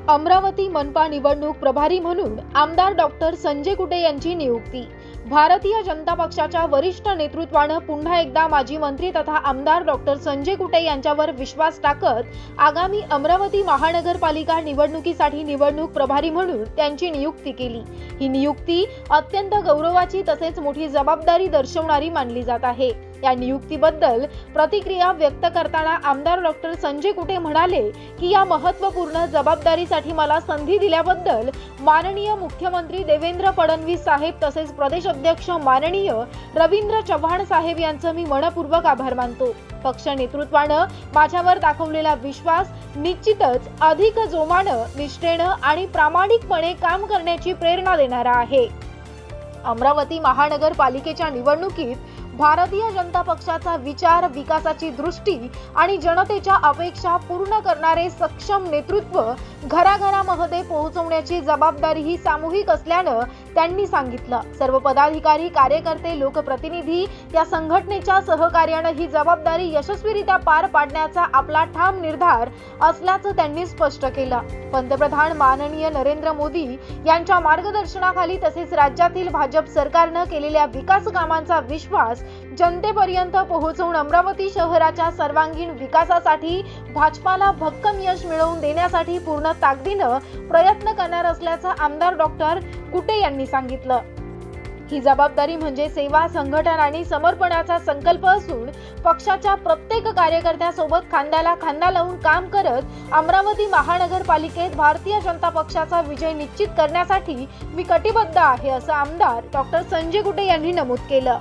अमरावती मनपा निवडणूक प्रभारी म्हणून आमदार डॉक्टर संजय कुटे यांची नियुक्ती। भारतीय जनता पक्षाच्या वरिष्ठ नेतृत्वाने पुन्हा एकदा माजी मंत्री तथा आमदार डॉक्टर संजय कुटे यांच्यावर विश्वास टाकत आगामी अमरावती महानगरपालिका निवडणुकीसाठी निवडणूक प्रभारी म्हणून त्यांची नियुक्ती केली। ही नियुक्ती अत्यंत गौरवाची तसेच मोठी जबाबदारी दर्शवणारी मानली जात आहे। या नियुक्तीबद्दल प्रतिक्रिया व्यक्त करताना आमदार डॉक्टर संजय कुटे म्हणाले की या महत्त्वपूर्ण जबाबदारीसाठी मला संधी दिल्याबद्दल माननीय मुख्यमंत्री देवेंद्र फडणवीस साहेब तसेच प्रदेश अध्यक्ष माननीय रवींद्र चव्हाण साहेब यांचे मी मनपूर्वक आभार मानतो। पक्ष नेतृत्वाने माझ्यावर दाखवलेला विश्वास निश्चितच अधिक जोमाने, निष्ठेने आणि प्रामाणिकपणे काम करण्याची प्रेरणा देणारा आहे। अमरावती महानगरपालिकेच्या निवडणुकीत भारतीय जनता पक्षाचा विचार, विकासाची दृष्टी आणि जनतेच्या अपेक्षा पूर्ण करणारे सक्षम नेतृत्व घराघरामध्ये पोहोचवण्याची जबाबदारी ही सामूहिक असल्याने त्यांनी सांगितलं। सर्व पदाधिकारी, कार्यकर्ते, लोकप्रतिनिधी या संघटनेच्या सहकार्याने ही जबाबदारी यशस्वीरित्या पार पाडण्याचा आपला ठाम निर्धार असल्याचं त्यांनी स्पष्ट केलं। पंतप्रधान माननीय नरेंद्र मोदी यांच्या मार्गदर्शनाखाली तसेच राज्यातील भाजप सरकारने केलेल्या विकास कामांचा विश्वास जनतेपर्यंत पोहोचवून अमरावती शहराच्या सर्वांगीण विकासासाठी भाजपाला भक्कम यश मिळवून देण्यासाठी पूर्ण ताकदीने प्रयत्न करणार असल्याचं आमदार डॉक्टर कुटे यांनी सांगितलं। ही जबाबदारी म्हणजे सेवा, संघटन आणि समर्पणाचा संकल्प असून पक्षाच्या प्रत्येक कार्यकर्त्यासोबत खांद्याला खांदा लावून काम करत अमरावती महानगरपालिकेत भारतीय जनता पक्षाचा विजय निश्चित करण्यासाठी मी कटिबद्ध आहे, असं आमदार डॉक्टर संजय कुटे यांनी नमूद केलं।